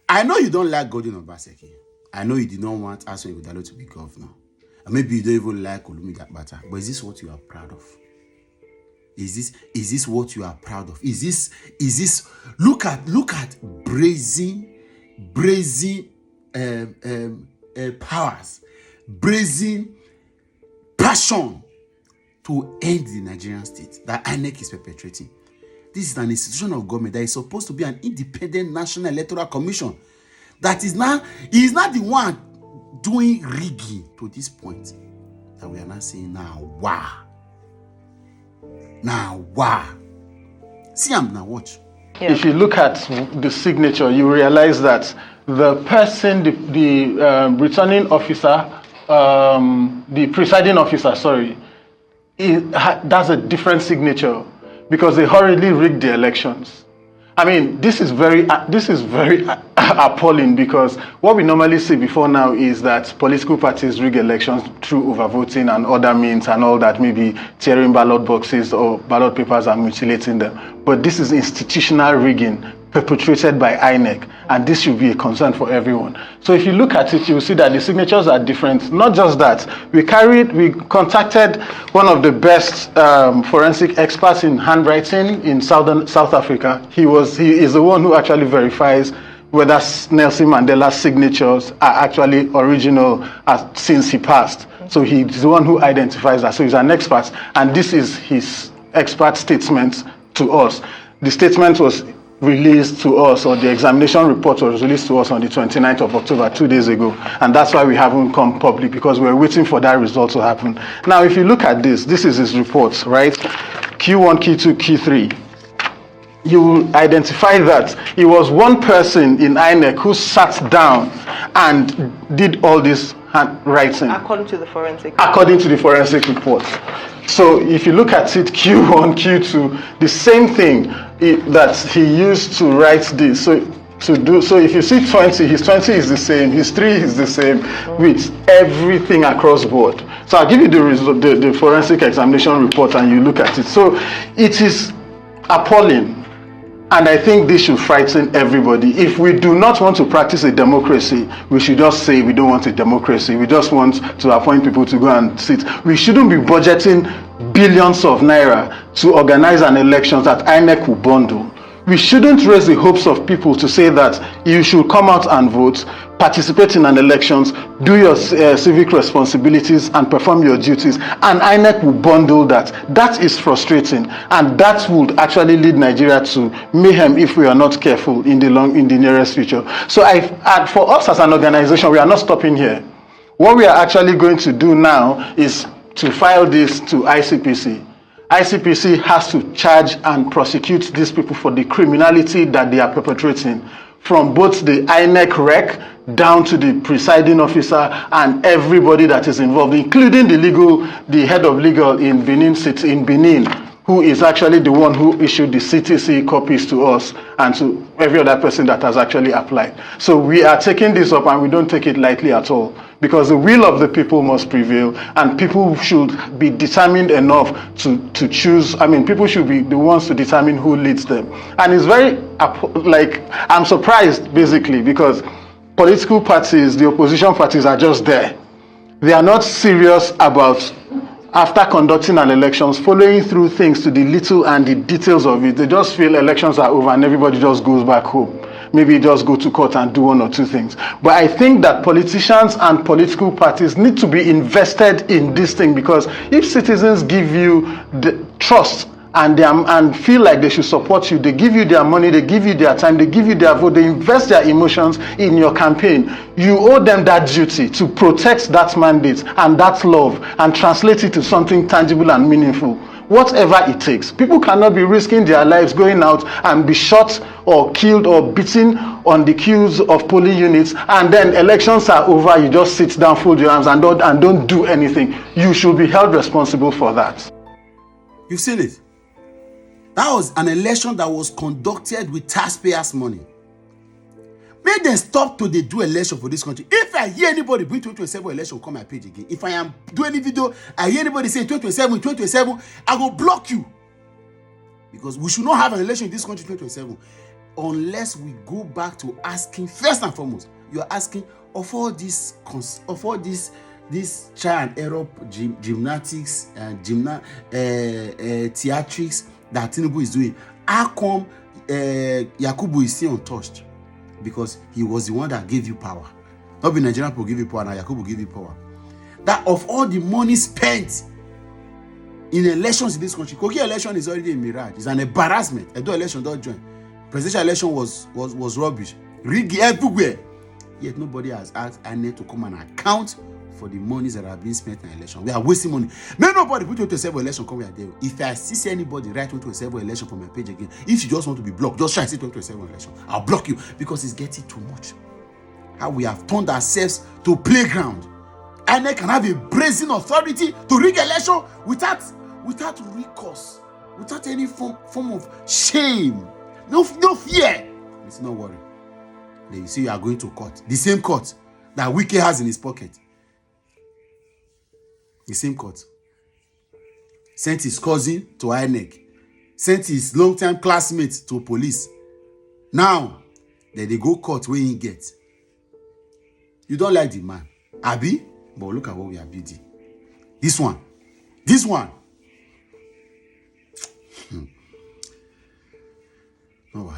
I know you don't like Godwin Obaseki. I know you did not want Asun Ighodalo to be governor. And maybe you don't even like Olumi Dakbata. But is this what you are proud of? Is this what you are proud of? Is this look at brazen powers, brazen passion to end the Nigerian state that INEC is perpetrating. This is an institution of government that is supposed to be an independent National Electoral Commission that is not the one doing rigging to this point that we are not saying now. Wow. See, I'm now watch. Yeah. If you look at the signature, you realize that the person, the returning officer, the presiding officer, that's a different signature because they hurriedly rigged the elections. I mean, this is very appalling because what we normally see before now is that political parties rig elections through overvoting and other means and all that, maybe tearing ballot boxes or ballot papers and mutilating them. But this is institutional rigging perpetrated by INEC, and this should be a concern for everyone. So if you look at it, you'll see that the signatures are different. Not just that, we contacted one of the best forensic experts in handwriting in South Africa. He is the one who actually verifies whether Nelson Mandela's signatures are actually original since he passed. So he's the one who identifies that. So he's an expert, and this is his expert statement to us. The statement was released to us, or the examination report was released to us on the 29th of October, 2 days ago. And that's why we haven't come public, because we're waiting for that result to happen. Now, if you look at this is his report, right? Q1, Q2, Q3. You will identify that it was one person in INEC who sat down and did all this handwriting. According to the forensic report. So if you look at it, Q1, Q2, the same thing that he used to write this. So if you see 20, his 20 is the same, his 3 is the same, with everything across board. So I'll give you the result, the forensic examination report, and you look at it. So it is appalling. And I think this should frighten everybody. If we do not want to practice a democracy, we should just say we don't want a democracy. We just want to appoint people to go and sit. We shouldn't be budgeting billions of naira to organize an election that INEC will bundle. We shouldn't raise the hopes of people to say that you should come out and vote, participate in an elections, do your civic responsibilities and perform your duties, and INEC will bundle that. That is frustrating, and that would actually lead Nigeria to mayhem if we are not careful in the nearest future. So for us as an organization, we are not stopping here. What we are actually going to do now is to file this to ICPC. ICPC has to charge and prosecute these people for the criminality that they are perpetrating, from both the INEC rec down to the presiding officer and everybody that is involved, including the head of legal in Benin, who is actually the one who issued the CTC copies to us and to every other person that has actually applied. So we are taking this up, and we don't take it lightly at all, because the will of the people must prevail, and people should be determined enough to choose. I mean, people should be the ones to determine who leads them. And it's very, I'm surprised, basically, because political parties, the opposition parties, are just there. They are not serious about, after conducting an elections, following through things to the little and the details of it. They just feel elections are over and everybody just goes back home. Maybe just go to court and do one or two things. But I think that politicians and political parties need to be invested in this thing, because if citizens give you the trust and feel like they should support you, they give you their money, they give you their time, they give you their vote, they invest their emotions in your campaign, you owe them that duty to protect that mandate and that love and translate it to something tangible and meaningful. Whatever it takes. People cannot be risking their lives going out and be shot or killed or beaten on the queues of polling units, and then elections are over, you just sit down, fold your arms, and don't do anything. You should be held responsible for that. You've seen it. That was an election that was conducted with taxpayers' money. Make them stop to do election for this country. If I hear anybody bring 2027 election, come my page again. If I am doing any video, I hear anybody say 2027, I will block you. Because we should not have an election in this country in 2027. unless we go back to asking first and foremost, you are asking of all this trial and error gymnastics and theatrics that Tinubu is doing. How come Yakubu is still untouched? Because he was the one that gave you power. Not be Nigerian people give you power, now Yakubu give you power. That of all the money spent in elections in this country, Kogi election is already a mirage. It's an embarrassment. Edo election don't join. Presidential election was rubbish. Rigged everywhere. Yet nobody has asked INEC to come and account for the monies that are being spent in election. We are wasting money. May nobody put you to a several election come here there. If I see anybody write to a several election from my page again, if you just want to be blocked, just try to say to a several election. I'll block you because it's getting too much. How we have turned ourselves to playground. INEC can have a brazen authority to rig election without recourse, without any form of shame, no fear. It's not worry. Then you see you are going to court, the same court that Wike has in his pocket. The same court. Sent his cousin to INEC. Sent his long-time classmate to police. Now, then they go court where he gets. You don't like the man, Abi? But look at what we are building. This one. No,